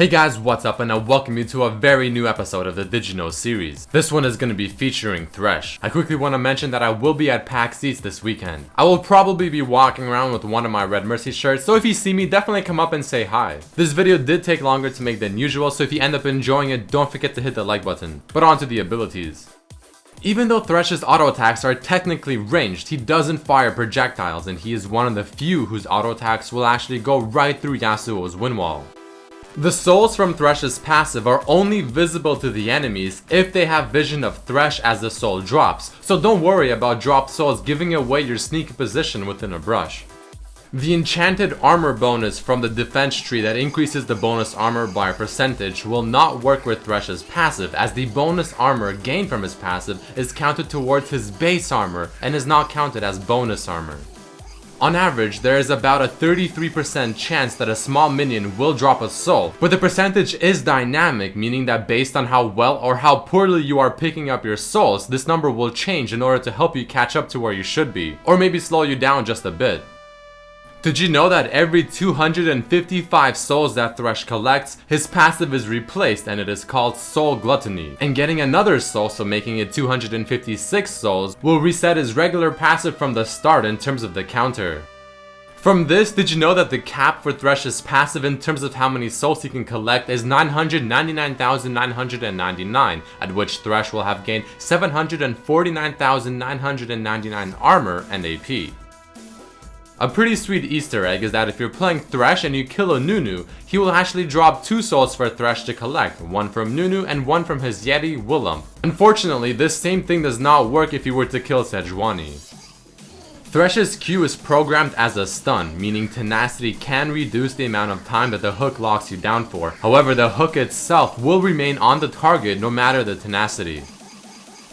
Hey guys, what's up, and I welcome you to a very new episode of the Did You Know series. This one is going to be featuring Thresh. I quickly want to mention that I will be at PAX East this weekend. I will probably be walking around with one of my Red Mercy shirts, so if you see me, definitely come up and say hi. This video did take longer to make than usual, so if you end up enjoying it, don't forget to hit the like button. But on to the abilities. Even though Thresh's auto attacks are technically ranged, he doesn't fire projectiles, and he is one of the few whose auto attacks will actually go right through Yasuo's wind wall. The souls from Thresh's passive are only visible to the enemies if they have vision of Thresh as the soul drops, so don't worry about dropped souls giving away your sneaky position within a brush. The enchanted armor bonus from the defense tree that increases the bonus armor by a percentage will not work with Thresh's passive, as the bonus armor gained from his passive is counted towards his base armor and is not counted as bonus armor. On average, there is about a 33% chance that a small minion will drop a soul, but the percentage is dynamic, meaning that based on how well or how poorly you are picking up your souls, this number will change in order to help you catch up to where you should be, or maybe slow you down just a bit. Did you know that every 255 souls that Thresh collects, his passive is replaced and it is called Soul Gluttony, and getting another soul, so making it 256 souls, will reset his regular passive from the start in terms of the counter. From this, did you know that the cap for Thresh's passive in terms of how many souls he can collect is 999,999, at which Thresh will have gained 749,999 armor and AP. A pretty sweet Easter egg is that if you're playing Thresh and you kill a Nunu, he will actually drop 2 souls for Thresh to collect, one from Nunu and one from his Yeti Willump. Unfortunately, this same thing does not work if you were to kill Sejuani. Thresh's Q is programmed as a stun, meaning tenacity can reduce the amount of time that the hook locks you down for. However, the hook itself will remain on the target no matter the tenacity.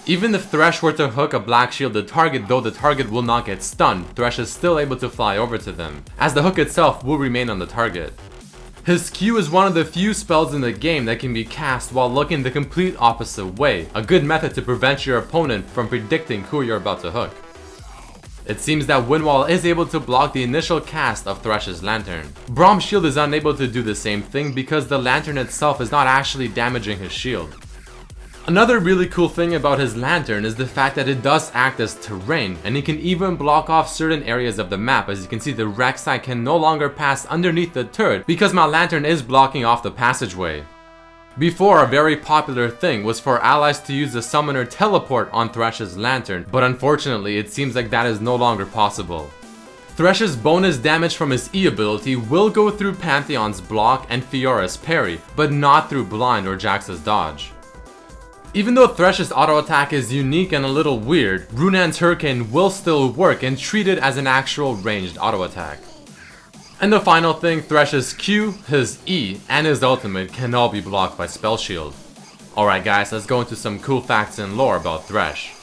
Even if Thresh were to hook a black shielded target, though the target will not get stunned, Thresh is still able to fly over to them, as the hook itself will remain on the target. His Q is one of the few spells in the game that can be cast while looking the complete opposite way, a good method to prevent your opponent from predicting who you're about to hook. It seems that Windwall is able to block the initial cast of Thresh's lantern. Brahm's shield is unable to do the same thing because the lantern itself is not actually damaging his shield. Another really cool thing about his lantern is the fact that it does act as terrain, and he can even block off certain areas of the map. As you can see, the Rek'Sai can no longer pass underneath the turret because my lantern is blocking off the passageway. Before, a very popular thing was for allies to use the summoner teleport on Thresh's lantern, but unfortunately it seems like that is no longer possible. Thresh's bonus damage from his E ability will go through Pantheon's block and Fiora's parry, but not through blind or Jax's dodge. Even though Thresh's auto attack is unique and a little weird, Runan's Hurricane will still work and treat it as an actual ranged auto attack. And the final thing, Thresh's Q, his E, and his ultimate can all be blocked by Spell Shield. Alright guys, let's go into some cool facts and lore about Thresh.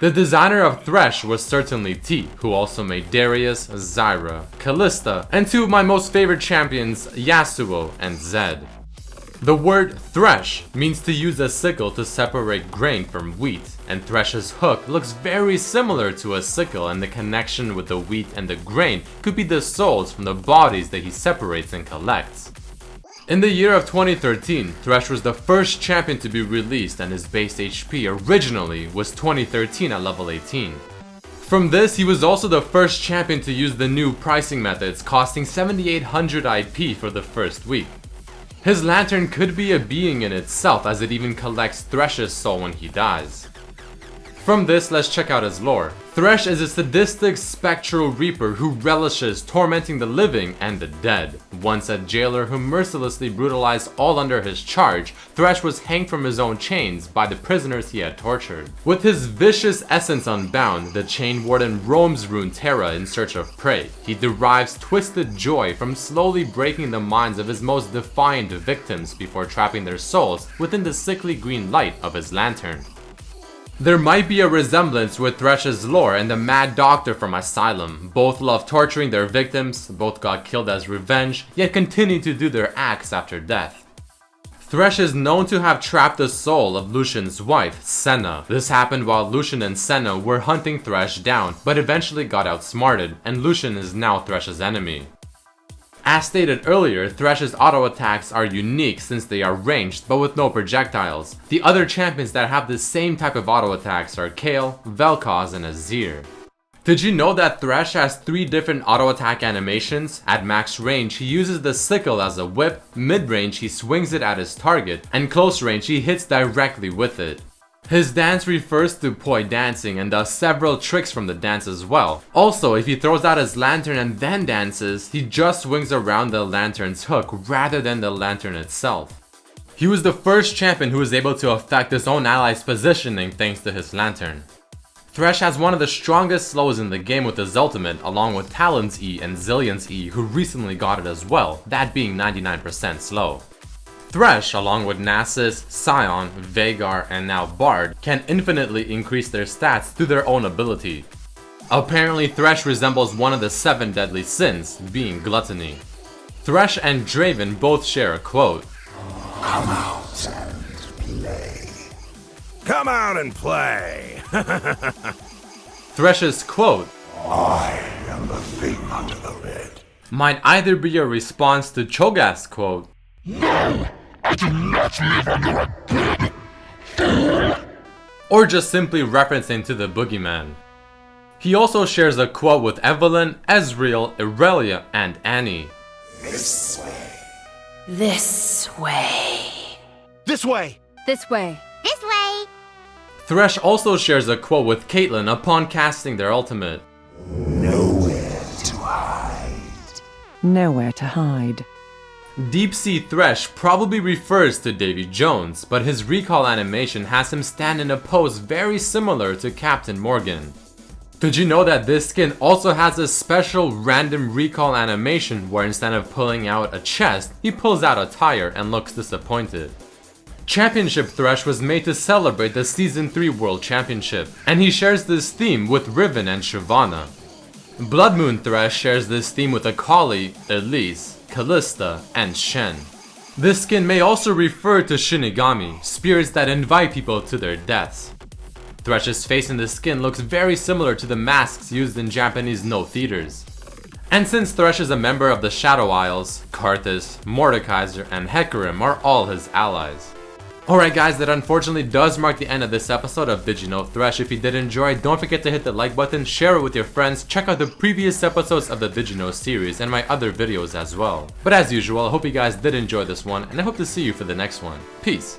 The designer of Thresh was certainly T, who also made Darius, Zyra, Kalista, and 2 of my most favorite champions, Yasuo and Zed. The word Thresh means to use a sickle to separate grain from wheat, and Thresh's hook looks very similar to a sickle, and the connection with the wheat and the grain could be the souls from the bodies that he separates and collects. In the year of 2013, Thresh was the first champion to be released, and his base HP originally was 2013 at level 18. From this, he was also the first champion to use the new pricing methods, costing 7,800 IP for the first week. His lantern could be a being in itself, as it even collects Thresh's soul when he dies. From this, let's check out his lore. Thresh is a sadistic spectral reaper who relishes tormenting the living and the dead. Once a jailer who mercilessly brutalized all under his charge, Thresh was hanged from his own chains by the prisoners he had tortured. With his vicious essence unbound, the chain warden roams Runeterra in search of prey. He derives twisted joy from slowly breaking the minds of his most defiant victims before trapping their souls within the sickly green light of his lantern. There might be a resemblance with Thresh's lore and the Mad Doctor from Asylum. Both love torturing their victims, both got killed as revenge, yet continue to do their acts after death. Thresh is known to have trapped the soul of Lucian's wife, Senna. This happened while Lucian and Senna were hunting Thresh down, but eventually got outsmarted, and Lucian is now Thresh's enemy. As stated earlier, Thresh's auto attacks are unique since they are ranged but with no projectiles. The other champions that have the same type of auto attacks are Kale, Vel'Koz, and Azir. Did you know that Thresh has 3 different auto attack animations? At max range, he uses the sickle as a whip, mid-range he swings it at his target, and close range he hits directly with it. His dance refers to poi dancing and does several tricks from the dance as well. Also, if he throws out his lantern and then dances, he just swings around the lantern's hook rather than the lantern itself. He was the first champion who was able to affect his own ally's positioning thanks to his lantern. Thresh has one of the strongest slows in the game with his ultimate, along with Talon's E and Zillion's E, who recently got it as well, that being 99% slow. Thresh, along with Nasus, Sion, Veigar, and now Bard, can infinitely increase their stats through their own ability. Apparently, Thresh resembles one of the 7 deadly sins, being gluttony. Thresh and Draven both share a quote. Come out and play. Come out and play. Thresh's quote, I am the thing under the lid. might either be a response to Cho'Gath's quote, No, I do not live under a dead fool. or just simply referencing to the boogeyman. He also shares a quote with Evelyn, Ezreal, Irelia, and Annie. This way. This way. This way. This way. This way. Thresh also shares a quote with Caitlyn upon casting their ultimate. Nowhere to hide. Nowhere to hide. Deep Sea Thresh probably refers to Davy Jones, but his recall animation has him stand in a pose very similar to Captain Morgan. Did you know that this skin also has a special random recall animation where instead of pulling out a chest, he pulls out a tire and looks disappointed? Championship Thresh was made to celebrate the Season 3 World Championship, and he shares this theme with Riven and Shyvana. Blood Moon Thresh shares this theme with Akali, Elise, Kalista, and Shen. This skin may also refer to Shinigami, spirits that invite people to their deaths. Thresh's face in the skin looks very similar to the masks used in Japanese no theaters. And since Thresh is a member of the Shadow Isles, Karthus, Mordekaiser, and Hecarim are all his allies. Alright guys, that unfortunately does mark the end of this episode of Did You Know Thresh. If you did enjoy, don't forget to hit the like button, share it with your friends, check out the previous episodes of the Did You Know series and my other videos as well. But as usual, I hope you guys did enjoy this one, and I hope to see you for the next one. Peace!